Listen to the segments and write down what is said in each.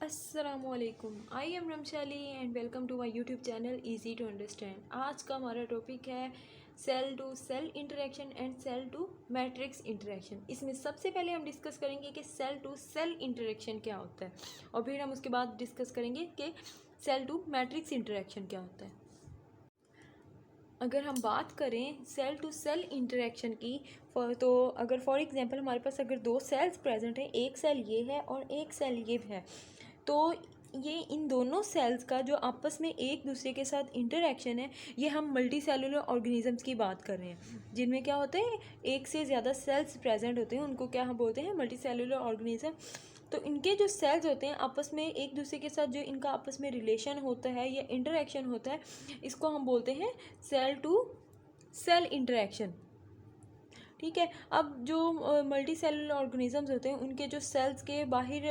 अस्सलाम वालेकुम। I am Ramshali and welcome to my YouTube channel easy to understand. आज का हमारा टॉपिक है cell to cell interaction and cell to matrix interaction. इसमें सबसे पहले हम डिस्कस करेंगे कि सेल टू सेल इंटरेक्शन क्या होता है और फिर हम उसके बाद डिस्कस करेंगे कि सेल टू मैट्रिक्स इंटरेक्शन क्या होता है। अगर हम बात करें सेल टू सेल इंटरेक्शन की तो अगर फॉर एग्जांपल हमारे पास अगर दो सेल्स प्रेजेंट हैं, एक सेल ये है और एक सेल ये है, तो ये इन दोनों सेल्स का जो आपस में एक दूसरे के साथ इंटरेक्शन है, ये हम मल्टी सेलुलर ऑर्गेनिजम्स की बात कर रहे हैं जिनमें क्या होते हैं, एक से ज़्यादा सेल्स प्रेजेंट होते हैं, उनको क्या हम बोलते हैं, मल्टी सेलुलर ऑर्गेनिज्म। तो इनके जो सेल्स होते हैं आपस में एक दूसरे के साथ जो इनका आपस में रिलेशन होता है या इंटरेक्शन होता है, इसको हम बोलते हैं सेल टू सेल इंटरेक्शन। ठीक है। अब जो मल्टी सेलुलर ऑर्गेनिजम्स होते हैं उनके जो सेल्स के बाहर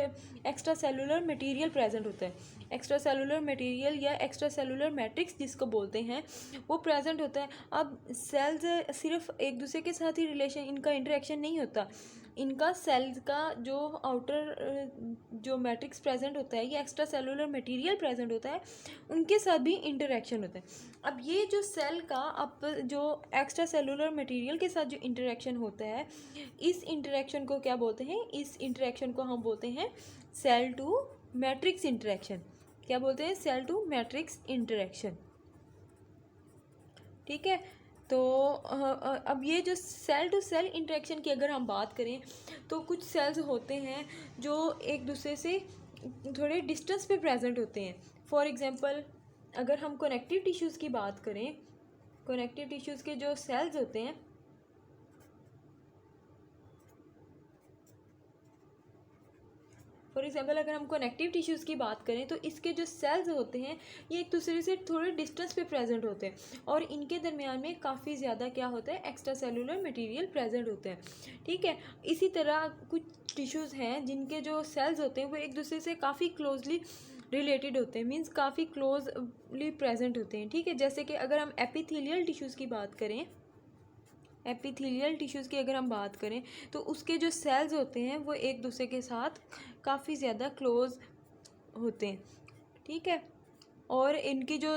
एक्स्ट्रा सेलुलर मटेरियल प्रेजेंट होता है, एक्स्ट्रा सेलुलर मटेरियल या एक्स्ट्रा सेलुलर मैट्रिक्स जिसको बोलते हैं, वो प्रेजेंट होता है। अब सेल्स सिर्फ एक दूसरे के साथ ही रिलेशन, इनका इंटरेक्शन नहीं होता, इनका सेल्स का जो आउटर जो मैट्रिक्स प्रेजेंट होता है या एक्स्ट्रा सेलुलर मटेरियल प्रेजेंट होता है, उनके साथ भी इंटरेक्शन होता है। अब ये जो सेल का अब जो एक्स्ट्रा सेलुलर मटेरियल के साथ जो इंटरेक्शन होता है, इस इंटरेक्शन को क्या बोलते हैं, इस इंटरेक्शन को हम बोलते हैं सेल टू मैट्रिक्स इंटरेक्शन। क्या बोलते हैं, सेल टू मैट्रिक्स इंटरेक्शन। ठीक है। तो अब ये जो सेल टू सेल इंटरेक्शन की अगर हम बात करें तो कुछ सेल्स होते हैं जो एक दूसरे से थोड़े डिस्टेंस पे प्रेजेंट होते हैं। फॉर एग्जांपल अगर हम कनेक्टिव टिश्यूज़ की बात करें, कनेक्टिव टिश्यूज़ के जो सेल्स होते हैं, फॉर एग्जांपल अगर हम कनेक्टिव टिश्यूज़ की बात करें तो इसके जो सेल्स होते हैं ये एक दूसरे से थोड़े डिस्टेंस पे प्रेजेंट होते हैं और इनके दरमियान में काफ़ी ज़्यादा क्या होता है, एक्स्ट्रा सेलुलर मटेरियल प्रेजेंट होते हैं। ठीक है। इसी तरह कुछ टिश्यूज़ हैं जिनके जो सेल्स होते हैं वो एक दूसरे से काफ़ी क्लोजली रिलेटेड होते हैं, मीन्स काफ़ी क्लोजली प्रेजेंट होते हैं। ठीक है। जैसे कि अगर हम एपिथेलियल टिश्यूज़ की बात करें, एपिथेलियल टिश्यूज़ की अगर हम बात करें तो उसके जो सेल्स होते हैं वो एक दूसरे के साथ काफ़ी ज़्यादा क्लोज होते हैं। ठीक है। और इनकी जो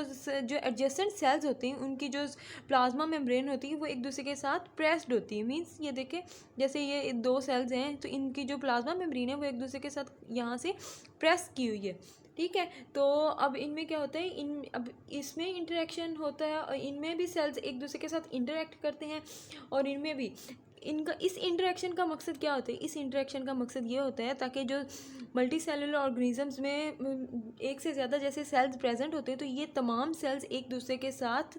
एडजेसेंट सेल्स होती हैं उनकी जो प्लाज्मा मेम्ब्रेन होती है वो एक दूसरे के साथ प्रेस्ड होती है, मींस ये देखें जैसे ये दो सेल्स हैं तो इनकी जो प्लाज्मा मेम्ब्रेन है वो एक दूसरे के साथ यहाँ से प्रेस की हुई है। ठीक है। तो अब इनमें क्या होता है, अब इसमें इंटरेक्शन होता है और इनमें भी सेल्स एक दूसरे के साथ इंटरेक्ट करते हैं और इनमें भी इनका इस इंटरेक्शन का मकसद क्या होता है, इस इंटरेक्शन का मकसद ये होता है ताकि जो मल्टी सेलुलर ऑर्गेनिजम्स में एक से ज़्यादा जैसे सेल्स प्रेजेंट होते हैं तो ये तमाम सेल्स एक दूसरे के साथ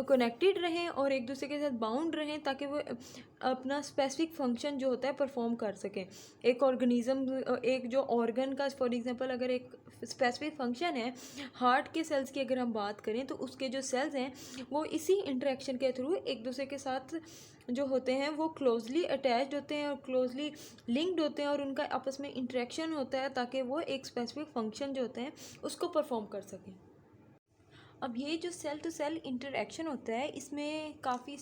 कनेक्टेड रहें और एक दूसरे के साथ बाउंड रहें ताकि वो अपना स्पेसिफिक फंक्शन जो होता है परफॉर्म कर सकें। एक ऑर्गेनिज्म, एक जो ऑर्गन का फॉर एग्जांपल अगर एक स्पेसिफिक फंक्शन है, हार्ट के सेल्स की अगर हम बात करें तो उसके जो सेल्स हैं वो इसी इंटरेक्शन के थ्रू एक दूसरे के साथ जो होते हैं वो क्लोजली अटैच्ड होते हैं और क्लोजली लिंक्ड होते हैं और उनका आपस में इंटरेक्शन होता है ताकि वो एक स्पेसिफिक फंक्शन जो होते हैं उसको परफॉर्म कर सकें। अब ये जो सेल टू सेल इंटरेक्शन होता है इसमें काफ़ी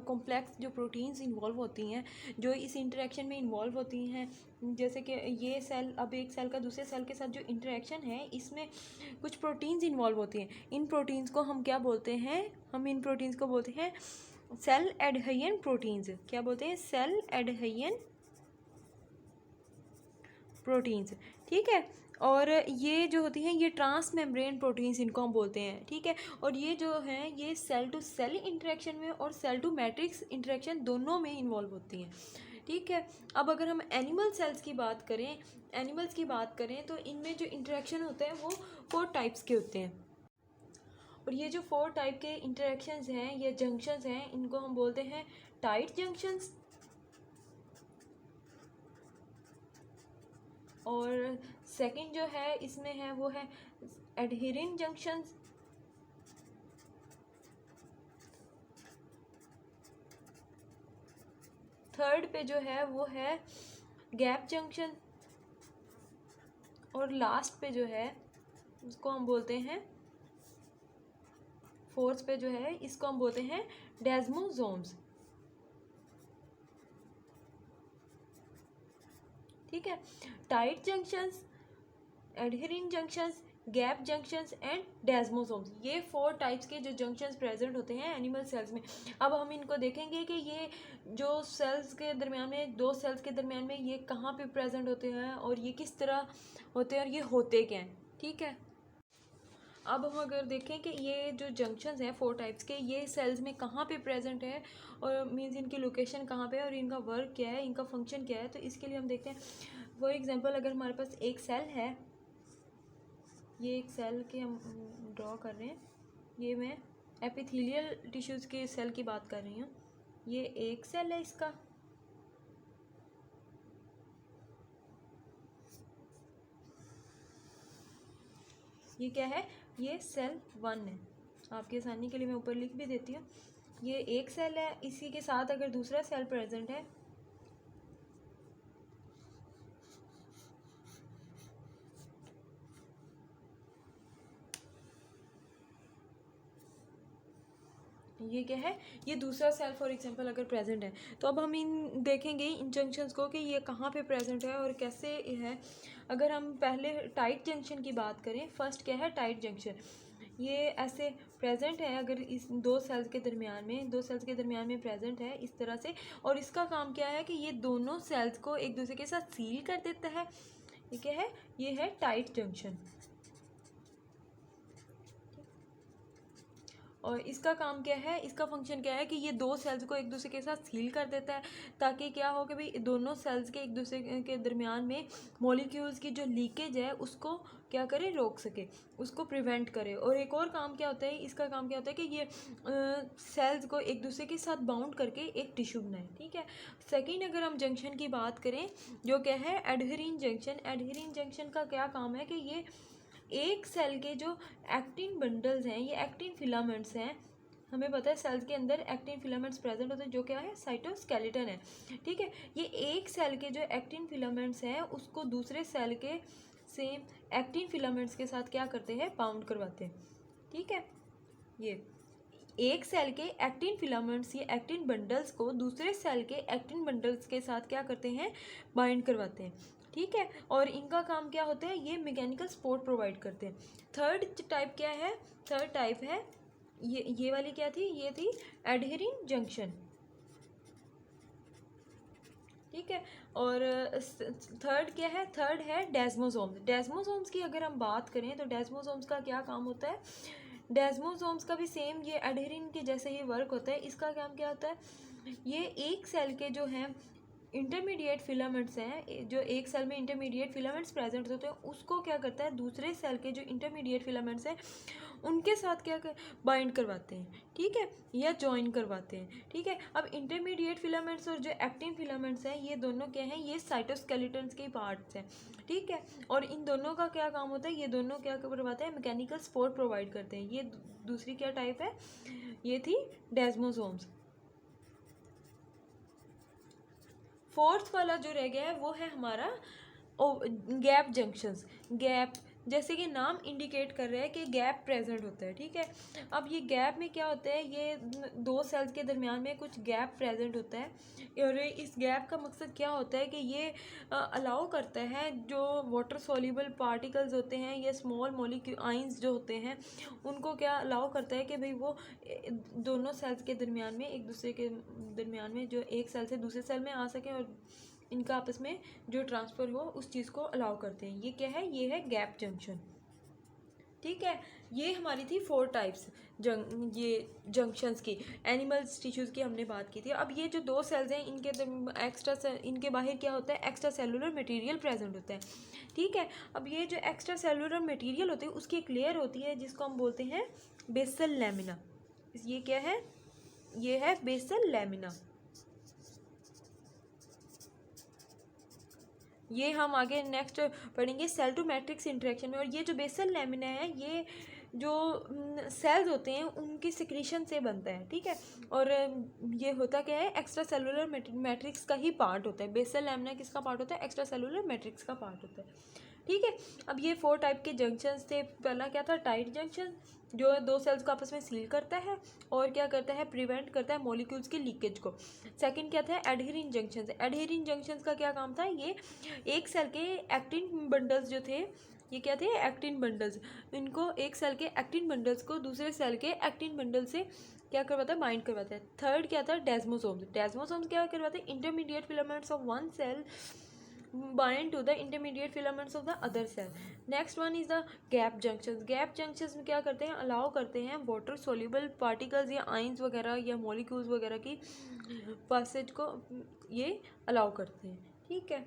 कॉम्प्लेक्स जो प्रोटीन्स इन्वॉल्व होती हैं जो इस इंटरेक्शन में इन्वॉल्व होती हैं। जैसे कि ये सेल, अब एक सेल का दूसरे सेल के साथ जो इंटरेक्शन है इसमें कुछ प्रोटीन्स इन्वॉल्व होती हैं। इन प्रोटीन्स को हम क्या बोलते हैं, हम इन प्रोटीन्स को बोलते हैं सेल एडहेरियन प्रोटीन्स। क्या बोलते हैं, सेल एडहेरियन प्रोटीन्स। ठीक है। और ये जो होती हैं ये ट्रांस मेम्ब्रेन प्रोटीन्स इनको हम बोलते हैं। ठीक है। और ये जो हैं ये सेल टू सेल इंटरेक्शन में और सेल टू मैट्रिक्स इंटरेक्शन दोनों में इन्वॉल्व होती हैं। ठीक है। अब अगर हम एनिमल सेल्स की बात करें, एनिमल्स की बात करें तो इनमें जो इंटरेक्शन होते हैं वो 4 टाइप्स के होते हैं और ये जो 4 टाइप के इंटरेक्शंस हैं या जंक्शंस हैं इनको हम बोलते हैं टाइट जंक्शंस, और सेकंड जो है इसमें है वो है एडहेरिंग जंक्शंस, थर्ड पे जो है वो है गैप जंक्शन, और लास्ट पे जो है उसको हम बोलते हैं, फोर्थ पे जो है इसको हम बोलते हैं डेस्मोसोम्स। ठीक है। Tight junctions adhering junctions, gap junctions and desmosomes, ये 4 टाइप्स के जो जंक्शंस प्रेजेंट होते हैं एनिमल सेल्स में। अब हम इनको देखेंगे कि ये जो सेल्स के दरमियान में, दो सेल्स के दरमियान में ये कहाँ पे प्रेजेंट होते हैं और ये किस तरह होते हैं और ये होते क्या हैं, ठीक है। अब हम अगर देखें कि ये जो जंक्शंस हैं 4 टाइप्स के, ये सेल्स में कहाँ पे प्रेजेंट है और मीन्स इनकी लोकेशन कहाँ पे है और इनका वर्क क्या है, इनका फंक्शन क्या है, तो इसके लिए हम देखते हैं। फॉर एग्जांपल अगर हमारे पास एक सेल है, ये एक सेल के हम ड्रॉ कर रहे हैं, ये मैं एपिथेलियल टिश्यूज़ के सेल की बात कर रही हूँ। ये एक सेल है इसका, ये क्या है, ये सेल 1 है। आपके आसानी के लिए मैं ऊपर लिख भी देती हूँ। ये एक सेल है, इसी के साथ अगर दूसरा सेल प्रेजेंट है, ये क्या है, ये दूसरा सेल फॉर एग्जांपल अगर प्रेजेंट है, तो अब हम इन देखेंगे इन जंक्शंस को कि ये कहाँ पे प्रेजेंट है और कैसे है। अगर हम पहले टाइट जंक्शन की बात करें, फर्स्ट क्या है, टाइट जंक्शन, ये ऐसे प्रेजेंट है अगर इस दो सेल्स के दरमियान में प्रेजेंट है इस तरह से, और इसका काम क्या है कि ये दोनों सेल्स को एक दूसरे के साथ सील कर देता है। ये क्या है, ये है टाइट जंक्शन। और इसका काम क्या है, इसका फंक्शन क्या है कि ये दो सेल्स को एक दूसरे के साथ सील कर देता है, ताकि क्या हो कि भाई दोनों सेल्स के एक दूसरे के दरमियान में मॉलिक्यूल्स की जो लीकेज है उसको क्या करे, रोक सके, उसको प्रिवेंट करे। और एक और काम क्या होता है, इसका काम क्या होता है कि ये सेल्स को एक दूसरे के साथ बाउंड करके एक टिश्यू बनाए, ठीक है। सेकेंड अगर हम जंक्शन की बात करें, जो क्या है एडहेरिंग जंक्शन, एडहेरिंग जंक्शन का क्या काम है कि ये एक सेल के जो एक्टिन बंडल्स हैं, ये एक्टिन फिलामेंट्स हैं, हमें पता है सेल्स के अंदर एक्टिन फिलामेंट्स प्रेजेंट होते हैं जो क्या है, साइटोस्केलेटन है, ठीक है। ये एक सेल के जो एक्टिन फिलामेंट्स हैं उसको दूसरे सेल के सेम एक्टिन फिलामेंट्स के साथ क्या करते हैं, बाउंड करवाते हैं, ठीक है। ये एक सेल के एक्टिन फिलामेंट्स, ये एक्टिन बंडल्स को दूसरे सेल के एक्टिन बंडल्स के साथ क्या करते हैं, बाइंड करवाते हैं, ठीक है। और इनका काम क्या होता है, ये मैकेनिकल सपोर्ट प्रोवाइड करते हैं। थर्ड टाइप क्या है, थर्ड टाइप है ये वाली क्या थी, ये थी एडहेरिंग जंक्शन, ठीक है। और थर्ड क्या है, थर्ड है डेस्मोसोम्स। डेस्मोसोम्स की अगर हम बात करें तो डेस्मोसोम्स का क्या काम होता है, डेस्मोसोम्स का भी सेम ये एडहेरिन के जैसे ही वर्क होता है। इसका काम क्या होता है, ये एक सेल के जो हैं इंटरमीडिएट फिलामेंट्स हैं, जो एक सेल में इंटरमीडिएट फिलामेंट्स प्रेजेंट होते हैं, उसको क्या करता है, दूसरे सेल के जो इंटरमीडिएट फिलामेंट्स हैं उनके साथ क्या बाइंड करवाते हैं, ठीक है, या जॉइन करवाते हैं, ठीक है। अब इंटरमीडिएट फिलामेंट्स और जो एक्टिन फिलामेंट्स हैं, ये दोनों क्या हैं, ये साइटोस्केलेटन्स के पार्ट्स हैं, ठीक है। और इन दोनों का क्या काम होता है, ये दोनों क्या करवाते हैं, मैकेनिकल सपोर्ट प्रोवाइड करते हैं। ये दूसरी क्या टाइप है, ये थी डेस्मोसोम्स। फोर्थ वाला जो रह गया है वो है हमारा गैप जंक्शंस। गैप, जैसे कि नाम इंडिकेट कर रहा है कि गैप प्रेजेंट होता है, ठीक है। अब ये गैप में क्या होता है, ये दो सेल्स के दरमियान में कुछ गैप प्रेजेंट होता है, और इस गैप का मकसद क्या होता है कि ये अलाउ करता है जो वाटर सॉल्युबल पार्टिकल्स होते हैं या स्मॉल मॉलिक्यूल्स जो होते हैं उनको क्या अलाउ करता है कि भाई वो दोनों सेल्स के दरमियान में, एक दूसरे के दरमियान में, जो एक सेल से दूसरे सेल में आ सकें और इनका आपस में जो ट्रांसफ़र हो उस चीज़ को अलाउ करते हैं। ये क्या है, ये है गैप जंक्शन, ठीक है। ये हमारी थी 4 टाइप्स ये जंक्शंस की, एनिमल्स टिश्यूज़ की हमने बात की थी। अब ये जो दो सेल्स हैं इनके इनके बाहर क्या होता है, एक्स्ट्रा सेलुलर मटेरियल प्रेजेंट होता है, ठीक है। अब ये जो एक्स्ट्रा सेलुलर मटेरियल होती है उसकी एक लेयर होती है जिसको हम बोलते हैं बेसल लैमिना। ये क्या है, ये है बेसल लैमिना। ये हम आगे नेक्स्ट पढ़ेंगे सेल टू मैट्रिक्स इंटरेक्शन में। और ये जो बेसल लैमिना है ये जो सेल्स होते हैं उनकी सिक्रीशन से बनता है, ठीक है। और ये होता क्या है, एक्स्ट्रा सेलुलर मैट्रिक्स का ही पार्ट होता है। बेसल लैमिना किसका पार्ट होता है, एक्स्ट्रा सेलुलर मैट्रिक्स का पार्ट होता है, ठीक है। अब ये 4 टाइप के जंक्शंस थे। पहला क्या था, टाइट जंक्शन, जो दो सेल्स को आपस में सील करता है और क्या करता है, प्रिवेंट करता है मॉलिक्यूल्स की लीकेज को। सेकंड क्या था, एडहेरिंग जंक्शंस। एडहेरिंग जंक्शंस का क्या काम था, ये एक सेल के एक्टिन बंडल्स जो थे ये क्या थे? Actin bundles. इनको एक सेल के एक्टिन बंडल्स को दूसरे सेल के एक्टिन बंडल से क्या करवाता है? बाइंड करवाता है। थर्ड क्या था? डेस्मोसोम्स। डेस्मोसोम्स क्या करवाते हैं? Intermediate filaments of one cell bind to the intermediate filaments of the other cell. Next one is the gap junctions. Gap junctions में क्या करते हैं? अलाउ करते हैं वाटर सोल्यूबल पार्टिकल्स या आइंस वगैरह या मॉलिक्यूल्स वगैरह की पासेज को ये अलाउ करते हैं, ठीक है।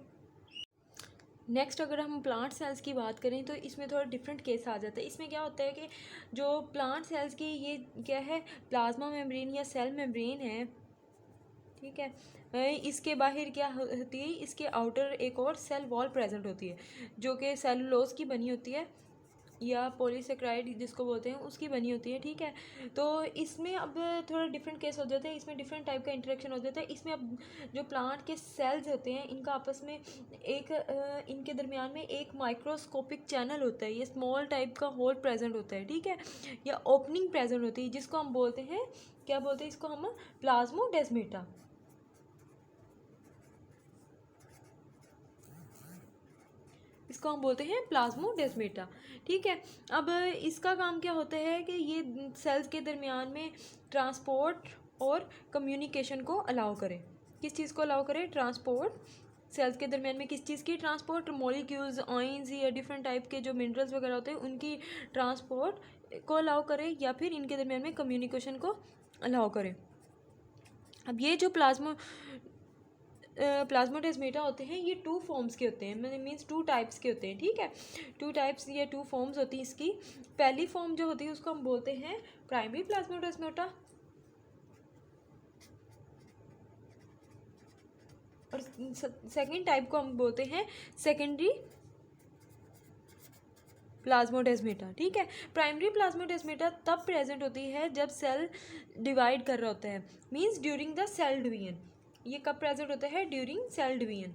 नेक्स्ट अगर हम प्लांट सेल्स की बात करें तो इसमें थोड़ा डिफरेंट केस आ जाता है। इसमें क्या होता है कि जो प्लांट सेल्स की ये क्या है? प्लाज्मा मेम्ब्रेन या सेल मेम्ब्रेन है, ठीक है। इसके बाहर क्या होती है? इसके आउटर एक और सेल वॉल प्रेजेंट होती है जो कि सेलुलोज की बनी होती है या पॉलीसेक्राइड जिसको बोलते हैं उसकी बनी होती है, ठीक है। तो इसमें अब थोड़ा डिफरेंट केस हो जाता है, इसमें डिफरेंट टाइप का इंटरेक्शन हो जाता है। इसमें अब जो प्लांट के सेल्स होते हैं इनका आपस में एक इनके दरमियान में एक माइक्रोस्कोपिक चैनल होता है, ये स्मॉल टाइप का होल प्रेजेंट होता है, ठीक है, या ओपनिंग प्रेजेंट होती है जिसको हम बोलते हैं, क्या बोलते हैं इसको हम? प्लाज्मोडेस्मेटा। इसको हम बोलते हैं प्लाज्मोडेस्मेटा, ठीक है। अब इसका काम क्या होता है कि ये सेल्स के दरमियान में ट्रांसपोर्ट और कम्युनिकेशन को अलाउ करे। किस चीज़ को अलाउ करे? ट्रांसपोर्ट। सेल्स के दरमियान में किस चीज़ की ट्रांसपोर्ट? मॉलिक्यूल्स, आयंस या डिफरेंट टाइप के जो मिनरल्स वगैरह होते हैं उनकी ट्रांसपोर्ट को अलाउ करे या फिर इनके दरमियान में कम्युनिकेशन को अलाउ करे। अब ये जो प्लाज्मोडेस्मेटा होते हैं ये टू फॉर्म्स के होते हैं, मीन्स टू टाइप्स के होते हैं, ठीक है। टू टाइप्स या टू फॉर्म्स होती हैं इसकी। पहली फॉर्म जो होती है उसको हम बोलते हैं प्राइमरी प्लाज्मोडेस्मेटा और सेकेंड टाइप को हम बोलते हैं सेकेंडरी प्लाज्मोडेस्मेटा, ठीक है। प्राइमरी प्लाज्मोडेस्मेटा तब प्रेजेंट होती है जब सेल डिवाइड कर रहा होता है, means during the cell division. ये कब प्रेजेंट होता है? During cell division.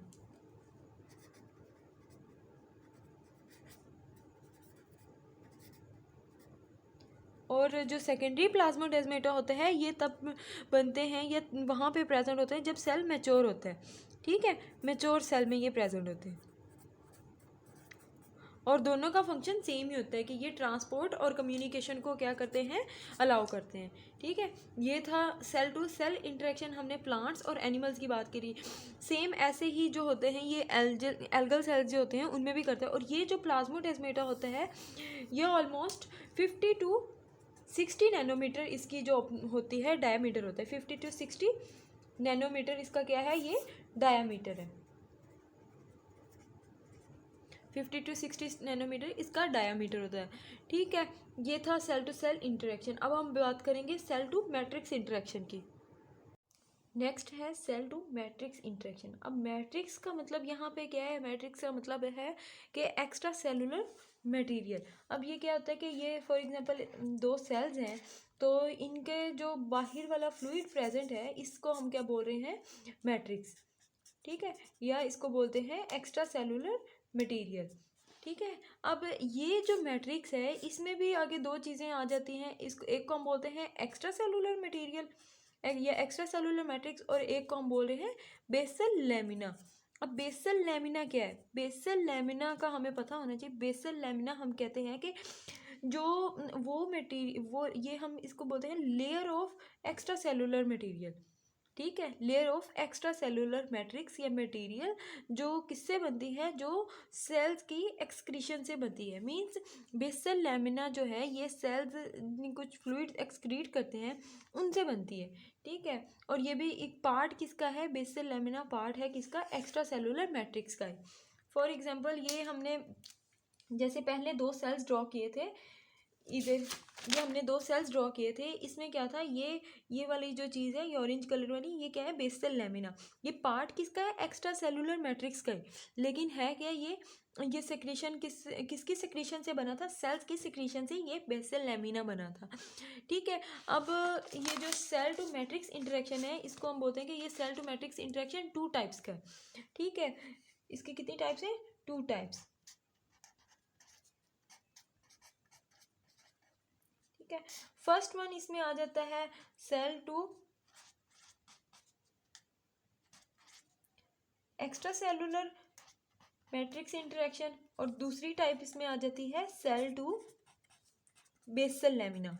और जो सेकेंडरी प्लाज्मोडेस्मेटा होता है ये तब बनते हैं या वहाँ पे प्रेजेंट होते हैं जब सेल मैच्योर होता है, ठीक है। मैच्योर सेल में ये प्रेजेंट होते हैं और दोनों का फंक्शन सेम ही होता है कि ये ट्रांसपोर्ट और कम्युनिकेशन को क्या करते हैं? अलाउ करते हैं, ठीक है। ये था सेल टू सेल इंटरेक्शन, हमने प्लांट्स और एनिमल्स की बात करी। सेम ऐसे ही जो होते हैं ये एल्गल सेल्स जो होते हैं उनमें भी करते हैं। और ये जो प्लाज्मोडेस्मेटा होता है ये ऑलमोस्ट 50 to 60 नैनोमीटर इसकी जो होती है डायामीटर होता है। 50 to 60 नैनोमीटर इसका क्या है? ये डायामीटर है। 50 to 60 नैनोमीटर इसका डायामीटर होता है, ठीक है। ये था सेल टू सेल इंटरेक्शन। अब हम बात करेंगे सेल टू मैट्रिक्स इंटरेक्शन की। नेक्स्ट है सेल टू मैट्रिक्स इंटरेक्शन। अब मैट्रिक्स का मतलब यहाँ पे क्या है? मैट्रिक्स का मतलब है कि एक्स्ट्रा सेलुलर मटेरियल। अब ये क्या होता है कि ये फॉर एग्जांपल दो सेल्स हैं तो इनके जो बाहर वाला फ्लूइड प्रेजेंट है इसको हम क्या बोल रहे हैं? मैट्रिक्स, ठीक है, या इसको बोलते हैं एक्स्ट्रा सेलुलर मटेरियल, ठीक है। अब ये जो मैट्रिक्स है इसमें भी आगे दो चीज़ें आ जाती हैं। इसको एक को हम बोलते हैं एक्स्ट्रा सेलुलर मटेरियल या एक्स्ट्रा सेलुलर मैट्रिक्स और एक को हम बोल रहे हैं बेसल लैमिना। अब बेसल लैमिना क्या है? बेसल लैमिना का हमें पता होना चाहिए। बेसल लैमिना हम कहते हैं कि जो वो मटेरियल वो ये हम इसको बोलते हैं layer of extra cellular material, ठीक है। Layer of extra cellular matrix या मटेरियल जो किससे बनती है? जो सेल्स की एक्सक्रीशन से बनती है। मींस बेसल लैमिना जो है ये सेल्स कुछ फ्लूइड एक्सक्रीट करते हैं उनसे बनती है, ठीक है। और ये भी एक पार्ट किसका है? बेसल लैमिना पार्ट है किसका? एक्स्ट्रा सेलुलर मैट्रिक्स का है। फॉर एग्जांपल ये हमने जैसे पहले दो सेल्स ड्रॉ किए थे, इधर ये हमने दो सेल्स ड्रॉ किए थे। इसमें क्या था? ये वाली जो चीज़ है ये ऑरेंज कलर वाली ये क्या है? Basal lamina. ये पार्ट किसका है? एक्स्ट्रा सेलुलर मैट्रिक्स का है। लेकिन है क्या ये सेक्रेशन किसकी सेक्रेशन से बना था? सेल्स की सेक्रेशन से ये बेसल लैमिना बना था, ठीक है। अब ये जो सेल टू मैट्रिक्स इंटरेक्शन है इसको हम बोलते हैं कि ये cell to matrix interaction two types का है, ठीक है। इसके कितनी टाइप्स हैं? टू टाइप्स, ठीक है। फर्स्ट वन इसमें आ जाता है cell to extra cellular matrix interaction, और दूसरी टाइप इसमें आ जाती है सेल टू बेसल लैमिना।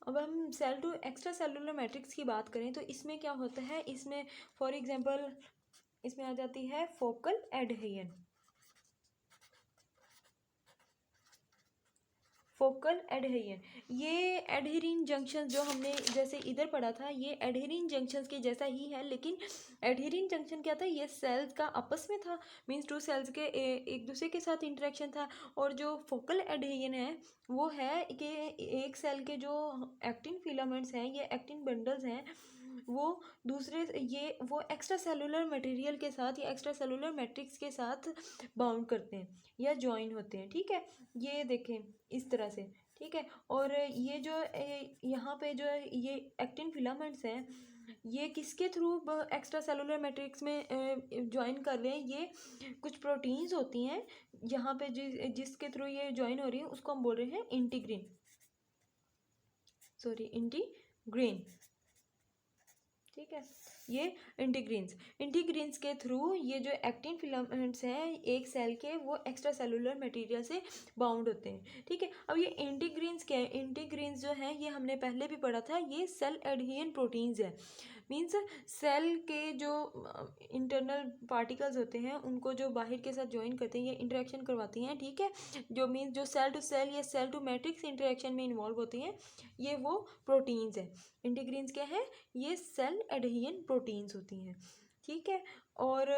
अब हम cell to extra cellular matrix की बात करें तो इसमें क्या होता है, इसमें फॉर एग्जांपल इसमें आ जाती है फोकल एडहेशन। फोकल एडहेशन, ये एडहेरिंग जंक्शन जो हमने जैसे इधर पढ़ा था, ये एडहेरिंग जंक्शंस के जैसा ही है, लेकिन एडहेरिंग जंक्शन क्या था, ये सेल्स का आपस में था, मींस टू सेल्स के एक दूसरे के साथ इंटरेक्शन था। और जो फोकल एडहेशन है वो है कि एक सेल के जो एक्टिन फिलामेंट्स हैं, ये एक्टिन बंडल्स हैं, वो दूसरे ये वो एक्स्ट्रा सेलुलर मटेरियल के साथ या एक्स्ट्रा सेलुलर मैट्रिक्स के साथ बाउंड करते हैं या ज्वाइन होते हैं। ठीक है, ये देखें इस तरह से। ठीक है, और ये जो यहाँ पे जो ये एक्टिन फिलामेंट्स हैं, ये किसके थ्रू एक्स्ट्रा सेलुलर मैट्रिक्स में ज्वाइन कर रहे हैं, ये कुछ प्रोटीन्स होती हैं यहाँ पे जिसके थ्रू ये ज्वाइन हो रही है, उसको हम बोल रहे हैं इंटीग्रिन, सॉरी इंटीग्रिन। ठीक है, ये इंटीग्रीन्स के थ्रू ये जो एक्टिन फिलामेंट्स हैं एक सेल के, वो एक्स्ट्रा सेलुलर मटेरियल से बाउंड होते हैं। ठीक है, अब ये इंटीग्रीन्स क्या है, इंटीग्रीन्स जो हैं ये हमने पहले भी पढ़ा था, ये सेल एडहेशन प्रोटीन्स है। मीन्स सेल के जो इंटरनल पार्टिकल्स होते हैं उनको जो बाहर के साथ ज्वाइन करते हैं, ये इंटरेक्शन करवाती हैं। ठीक है, जो मीन्स जो सेल टू सेल या सेल टू मैट्रिक्स इंटरेक्शन में इन्वॉल्व होती हैं, ये वो प्रोटीन्स हैं। इंटीग्रीन्स क्या है, ये सेल एडहेशन प्रोटीन्स होती हैं। ठीक है, और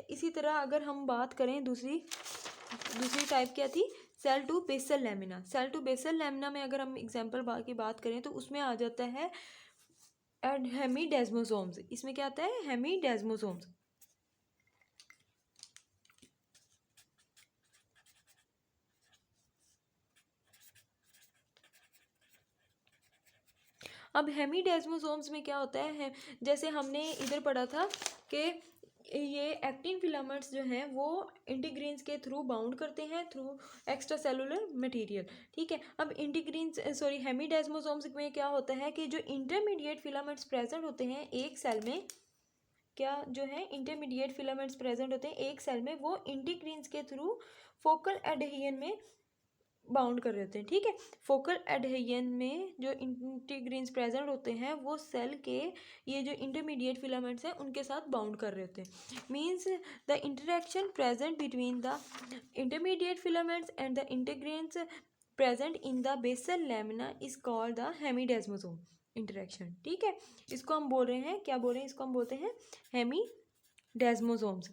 इसी तरह अगर हम बात करें दूसरी टाइप क्या थी, cell to basal lamina. Cell to basal lamina में अगर हम एग्जाम्पल की बात करें तो उसमें आ जाता है हेमीडेस्मोसोम्स। इसमें क्या आता है, हेमीडेस्मोसोम्स। अब हेमीडेस्मोसोम्स में क्या होता है, जैसे हमने इधर पढ़ा था कि ये एक्टिन फिलामेंट्स जो हैं वो इंटीग्रीन्स के थ्रू बाउंड करते हैं थ्रू एक्स्ट्रा सेलुलर मटेरियल। ठीक है, अब हेमीडेस्मोसोम्स में क्या होता है कि जो इंटरमीडिएट फिलामेंट्स प्रेजेंट होते हैं एक सेल में, क्या जो है इंटरमीडिएट फिलामेंट्स प्रेजेंट होते हैं एक सेल में, वो इंटीग्रीन्स के थ्रू फोकल एडहेशन में बाउंड कर रहे होते हैं। ठीक है, फोकल एडहेशन में जो इंटीग्रीन्स प्रेजेंट होते हैं वो सेल के ये जो इंटरमीडिएट फिलामेंट्स हैं उनके साथ बाउंड कर रहे होते हैं। Means the interaction present between the intermediate filaments and the integrins present in the basal lamina is called the hemidesmosome interaction. ठीक है, इसको हम बोल रहे हैं, क्या बोल रहे हैं, इसको हम बोलते हैं हेमीडेस्मोसोम्स।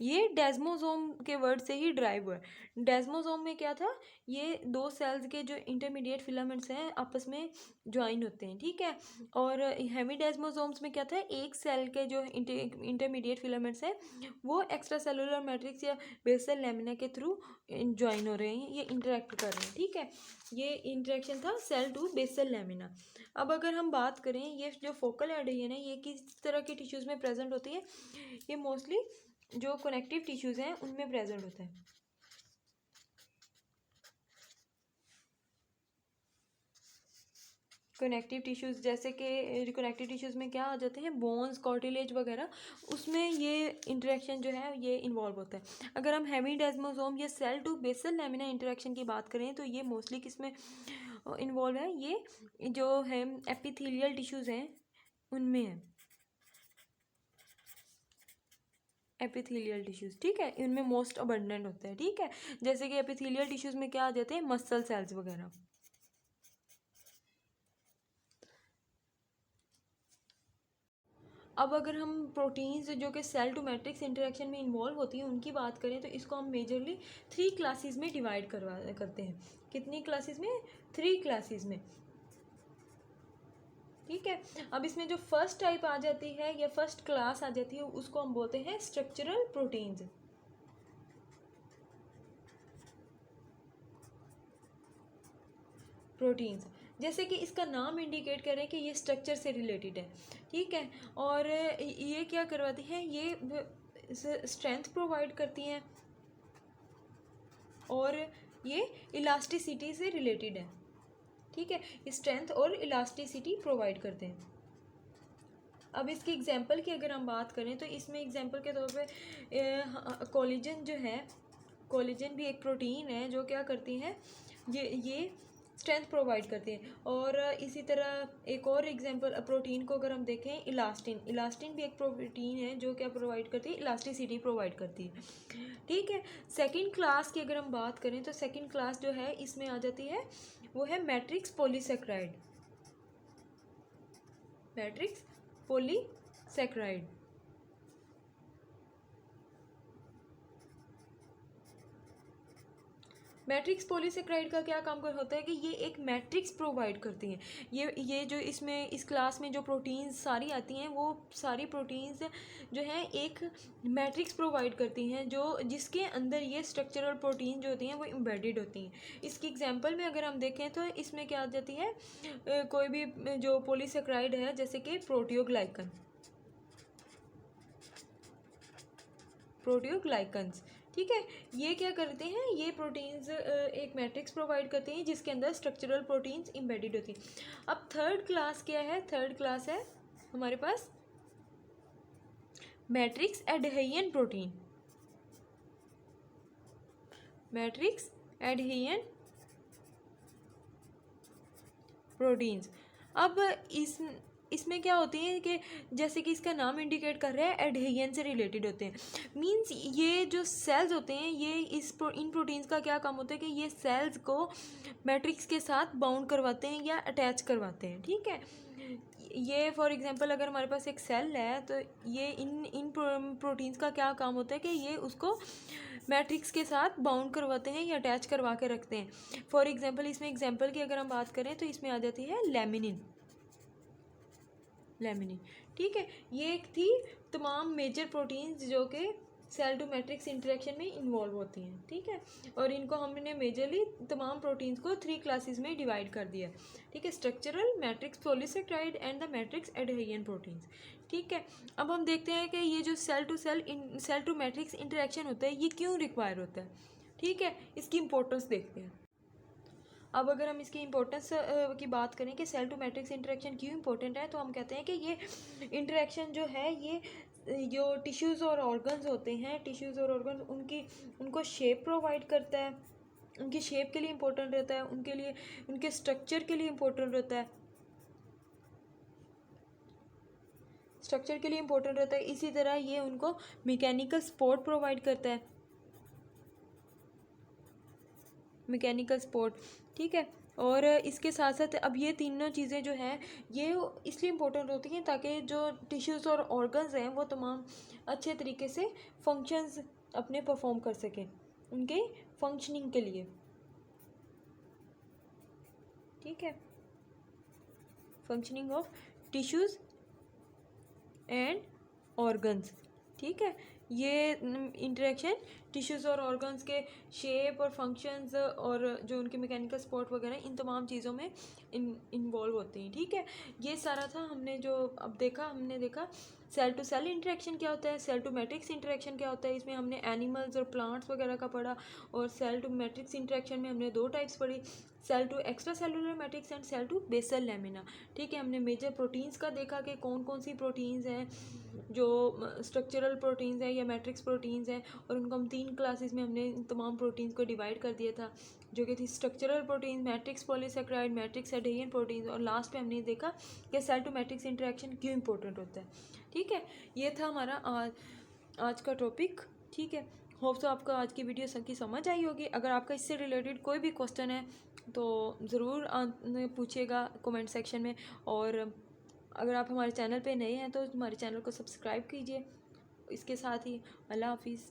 ये डेस्मोसोम के वर्ड से ही ड्राइव हुआ है। डेस्मोसोम में क्या था, ये दो सेल्स के जो इंटरमीडिएट फिलामेंट्स हैं आपस में ज्वाइन होते हैं। ठीक है, और हेमीडेस्मोसोम्स में क्या था, एक सेल के जो इंटरमीडिएट फिलामेंट्स हैं वो एक्स्ट्रा सेलुलर मैट्रिक्स या बेसल लैमिना के थ्रू ज्वाइन हो रहे हैं, ये इंटरेक्ट कर रहे हैं। ठीक है, ये इंटरेक्शन था सेल टू बेसल लैमिना। अब अगर हम बात करें, ये जो फोकल एडहेशन है ये किस तरह की टिश्यूज़ में प्रेजेंट होती है, ये मोस्टली जो कनेक्टिव टिश्यूज़ हैं उनमें प्रेजेंट होता है। कनेक्टिव टिश्यूज़ जैसे कि कनेक्टिव टिश्यूज़ में क्या आ जाते हैं, बोन्स, कार्टिलेज वगैरह, उसमें ये इंटरेक्शन जो है ये इन्वॉल्व होता है। अगर हम हेमीडेस्मोसोम या cell to basal lamina interaction की बात करें तो ये मोस्टली किस में इन्वॉल्व है, ये जो है एपिथेलियल टिश्यूज़ हैं उनमें है, एपिथेलियल टिश्यूज़। ठीक है, इनमें मोस्ट अबंडेंट होता है। ठीक है, जैसे कि एपिथेलियल टिश्यूज़ में क्या आ जाते हैं, मसल सेल्स वगैरह। अब अगर हम प्रोटीन्स जो कि सेल टू मैट्रिक्स इंटरेक्शन में इन्वॉल्व होती हैं उनकी बात करें तो इसको हम मेजरली 3 क्लासेस में डिवाइड करते हैं। कितनी क्लासेस में, 3 क्लासेस में। ठीक है, अब इसमें जो फर्स्ट टाइप आ जाती है या फर्स्ट क्लास आ जाती है उसको हम बोलते हैं स्ट्रक्चरल प्रोटीन्स। जैसे कि इसका नाम इंडिकेट करें कि ये स्ट्रक्चर से रिलेटेड है। ठीक है, और ये क्या करवाती हैं, ये स्ट्रेंथ प्रोवाइड करती हैं और ये इलास्टिसिटी से रिलेटेड है, ठीक है, स्ट्रेंथ और इलास्टिसिटी प्रोवाइड करते हैं। अब इसकी एग्जांपल की अगर हम बात करें तो इसमें एग्जांपल के तौर पे कोलेजन जो है, कोलेजन भी एक प्रोटीन है जो क्या करती है, ये स्ट्रेंथ प्रोवाइड करती है। और इसी तरह एक और एग्जांपल प्रोटीन को अगर हम देखें, इलास्टिन, इलास्टिन भी एक प्रोटीन है जो क्या प्रोवाइड करती है, इलास्टिसिटी प्रोवाइड करती है, ठीक है। सेकंड क्लास की अगर हम बात करें तो सेकंड क्लास जो है इसमें आ जाती है वो है matrix polysaccharide, matrix polysaccharide. Matrix polysaccharide का क्या काम होता है कि ये एक मैट्रिक्स प्रोवाइड करती हैं। ये जो इसमें इस क्लास में जो प्रोटीन्स सारी आती हैं वो सारी प्रोटीन्स जो हैं एक मैट्रिक्स प्रोवाइड करती हैं, जो जिसके अंदर ये स्ट्रक्चरल प्रोटीन जो होती हैं वो एम्बेडेड होती हैं। इसकी एग्जांपल में अगर हम देखें तो इसमें क्या आ जाती है, कोई भी जो पॉलीसेक्राइड है जैसे कि प्रोटियोग्लाइकन, प्रोटियोग्लाइकन्स, ठीक है। ये क्या करते हैं, ये प्रोटीन्स एक मैट्रिक्स प्रोवाइड करते हैं जिसके अंदर स्ट्रक्चरल प्रोटीन्स एम्बेडेड होती हैं। अब थर्ड क्लास क्या है, थर्ड क्लास है हमारे पास matrix एडहेरियन protein, matrix adhesion proteins. अब इसमें क्या होती है कि जैसे कि इसका नाम इंडिकेट कर रहा है एडहेरियन से रिलेटेड होते हैं, मींस ये जो सेल्स होते हैं ये इन प्रोटीन्स का क्या काम होता है कि ये सेल्स को मैट्रिक्स के साथ बाउंड करवाते हैं या अटैच करवाते हैं, ठीक है। ये फॉर एग्जांपल अगर हमारे पास एक सेल है तो ये इन प्रोटीन्स का क्या काम होता है कि ये उसको मैट्रिक्स के साथ बाउंड करवाते हैं या अटैच करवा के रखते हैं। फॉर एग्जांपल इसमें एग्जांपल की अगर हम बात करें तो इसमें आ जाती है लैमिनिन, लैमिनिन, ठीक है। ये एक थी तमाम मेजर प्रोटीन्स जो कि सेल टू मैट्रिक्स इंटरेक्शन में इन्वॉल्व होती हैं, ठीक है। और इनको हमने मेजरली तमाम प्रोटीन्स को 3 क्लासेस में डिवाइड कर दिया, ठीक है, structural, matrix polysaccharide and the matrix adhesion proteins, ठीक है। अब हम देखते हैं कि ये जो सेल टू मैट्रिक्स इंटरेक्शन होता है ये क्यों रिक्वायर होता है, ठीक है, इसकी इंपॉर्टेंस देखते हैं। अब अगर हम इसकी इंपॉर्टेंस की बात करें कि सेल टू मैट्रिक्स इंटरेक्शन क्यों इंपॉर्टेंट है, तो हम कहते हैं कि ये इंटरेक्शन जो है ये जो टिश्यूज़ और ऑर्गन्स होते हैं, टिश्यूज़ और ऑर्गन्स उनको शेप प्रोवाइड करता है, उनकी शेप के लिए इम्पोर्टेंट रहता है, उनके लिए उनके स्ट्रक्चर के लिए इम्पोर्टेंट रहता है, स्ट्रक्चर के लिए इम्पोर्टेंट रहता है। इसी तरह ये उनको मैकेनिकल सपोर्ट प्रोवाइड करता है, मैकेनिकल सपोर्ट, ठीक है। और इसके साथ साथ अब ये तीनों चीज़ें जो हैं ये इसलिए इम्पोर्टेंट होती हैं ताकि जो टिश्यूज़ और ऑर्गन्स हैं वो तमाम अच्छे तरीके से फंक्शंस अपने परफॉर्म कर सकें उनके फंक्शनिंग के लिए, ठीक है, functioning of tissues and organs, ठीक है। ये इंटरेक्शन टिश्यूज़ और ऑर्गन्स के शेप और फंक्शंस और जो उनके मैकेनिकल सपोर्ट वगैरह इन तमाम चीज़ों में इन्वॉल्व होती हैं, ठीक है। ये सारा था हमने जो अब देखा, हमने देखा सेल टू सेल इंटरेक्शन क्या होता है, सेल टू मैट्रिक्स इंटरेक्शन क्या होता है, इसमें हमने एनिमल्स और प्लांट्स वगैरह का पढ़ा। और सेल टू मैट्रिक्स इंटरेक्शन में हमने 2 टाइप्स पढ़ी, cell to extra cellular matrix and cell to basal lamina, ठीक है। हमने मेजर प्रोटीन्स का देखा कि कौन कौन सी प्रोटीन्स हैं जो स्ट्रक्चरल प्रोटीन्स हैं या मैट्रिक्स प्रोटीन्स हैं, और उनको हम 3 क्लासेस में हमने तमाम प्रोटीन्स को डिवाइड कर दिया था जो कि थी structural protein, matrix polysaccharide, matrix adhesion proteins, और लास्ट पे हमने देखा कि सेल टू मैट्रिक्स इंटरेक्शन क्यों इंपॉर्टेंट होता है, ठीक है। ये था हमारा आज का टॉपिक, ठीक है। होप तो आपको आज की वीडियो सबकी समझ आई होगी। अगर आपका इससे रिलेटेड कोई भी क्वेश्चन है तो ज़रूर पूछिएगा कमेंट सेक्शन में। और अगर आप हमारे चैनल पे नए हैं तो हमारे चैनल को सब्सक्राइब कीजिए। इसके साथ ही अल्लाह हाफिज़।